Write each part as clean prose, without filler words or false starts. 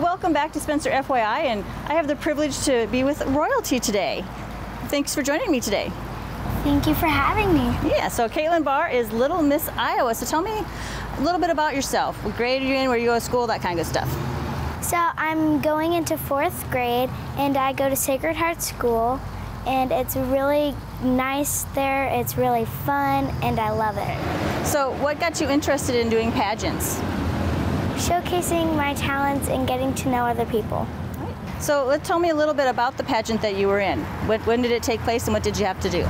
Welcome back to Spencer FYI, and I have the privilege to be with royalty today. Thanks for joining me today. Thank you for having me. Yeah, so Caitlin Barr is Little Miss Iowa. So tell me a little bit about yourself. What grade are you in, where you go to school, that kind of stuff. So I'm going into 4th grade, and I go to Sacred Heart School, and it's really nice there. It's really fun, and I love it. So what got you interested in doing pageants? Showcasing my talents and getting to know other people. So tell me a little bit about the pageant that you were in. When did it take place, and what did you have to do?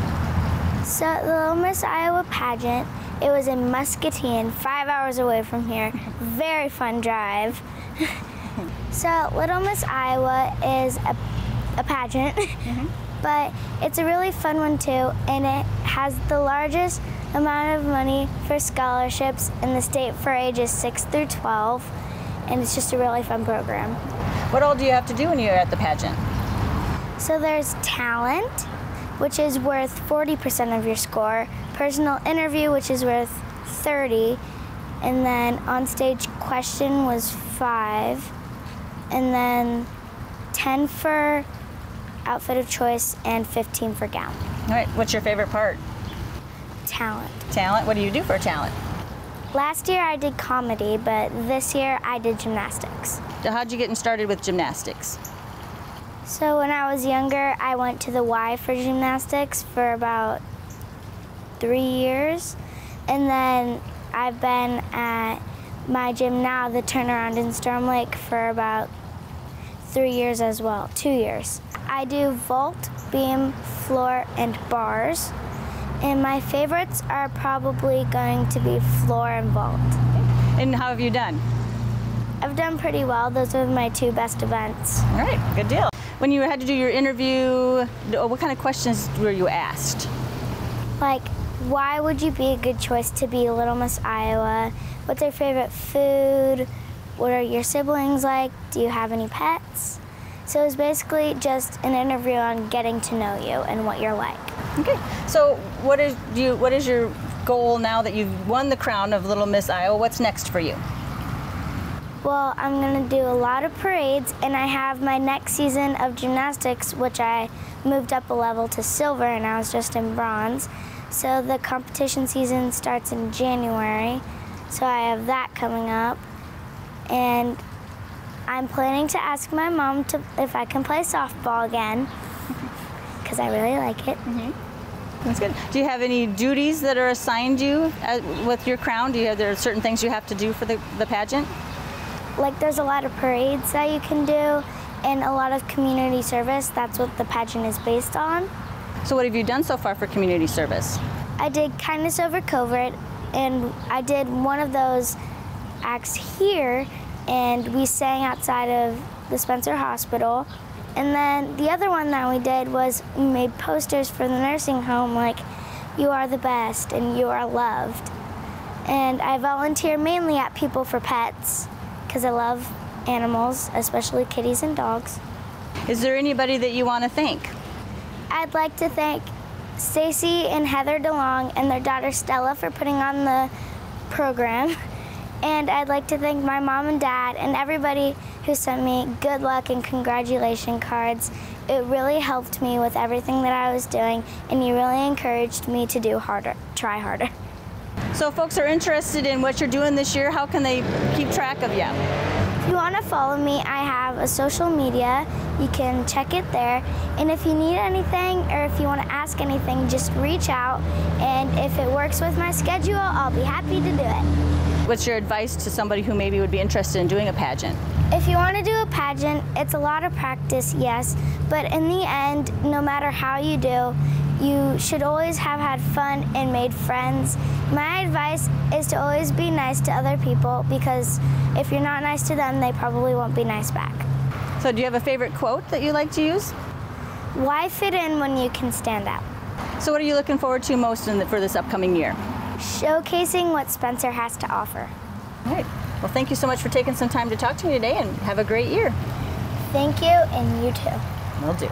So the Little Miss Iowa pageant, it was in Muscatine, 5 hours away from here. Very fun drive. So Little Miss Iowa is a pageant, but it's a really fun one too, and it has the largest amount of money for scholarships in the state for ages 6 through 12, and it's just a really fun program. What all do you have to do when you're at the pageant? So there's talent, which is worth 40% of your score, personal interview, which is worth 30, and then on-stage question was 5, and then 10 for outfit of choice and 15 for gown. All right, what's your favorite part? Talent. Talent? What do you do for talent? Last year I did comedy, but this year I did gymnastics. So how'd you get started with gymnastics? So when I was younger, I went to the Y for gymnastics for about 3 years, and then I've been at my gym now, the Turnaround in Storm Lake, for about 3 years as well, 2 years. I do vault, beam, floor, and bars. And my favorites are probably going to be floor and vault. And how have you done? I've done pretty well. Those are my 2 best events. All right, good deal. When you had to do your interview, what kind of questions were you asked? Like, why would you be a good choice to be Little Miss Iowa? What's your favorite food? What are your siblings like? Do you have any pets? So it was basically just an interview on getting to know you and what you're like. Okay, so what is your goal now that you've won the crown of Little Miss Iowa? What's next for you? Well, I'm going to do a lot of parades, and I have my next season of gymnastics, which I moved up a level to silver, and I was just in bronze. So the competition season starts in January, so I have that coming up. And I'm planning to ask my mom if I can play softball again, because I really like it. That's good. Do you have any duties that are assigned you with your crown? There are certain things you have to do for the pageant? Like, there's a lot of parades that you can do and a lot of community service. That's what the pageant is based on. So what have you done so far for community service? I did Kindness Over COVID, and I did one of those acts here, and we sang outside of the Spencer Hospital. And then the other one that we did was we made posters for the nursing home, like, "You are the best" and "You are loved." And I volunteer mainly at People for Pets, because I love animals, especially kitties and dogs. Is there anybody that you want to thank? I'd like to thank Stacy and Heather DeLong and their daughter Stella for putting on the program. And I'd like to thank my mom and dad and everybody who sent me good luck and congratulation cards. It really helped me with everything that I was doing, and you really encouraged me to do harder, try harder. So if folks are interested in what you're doing this year, how can they keep track of you? If you want to follow me, I have a social media. You can check it there. And if you need anything or if you want to ask anything, just reach out. And if it works with my schedule, I'll be happy to do it. What's your advice to somebody who maybe would be interested in doing a pageant? If you want to do a pageant, it's a lot of practice, yes, but in the end, no matter how you do, you should always have had fun and made friends. My advice is to always be nice to other people, because if you're not nice to them, they probably won't be nice back. So do you have a favorite quote that you like to use? Why fit in when you can stand out? So what are you looking forward to most for this upcoming year? Showcasing what Spencer has to offer. All right. Well, thank you so much for taking some time to talk to me today, and have a great year. Thank you, and you too. Will do.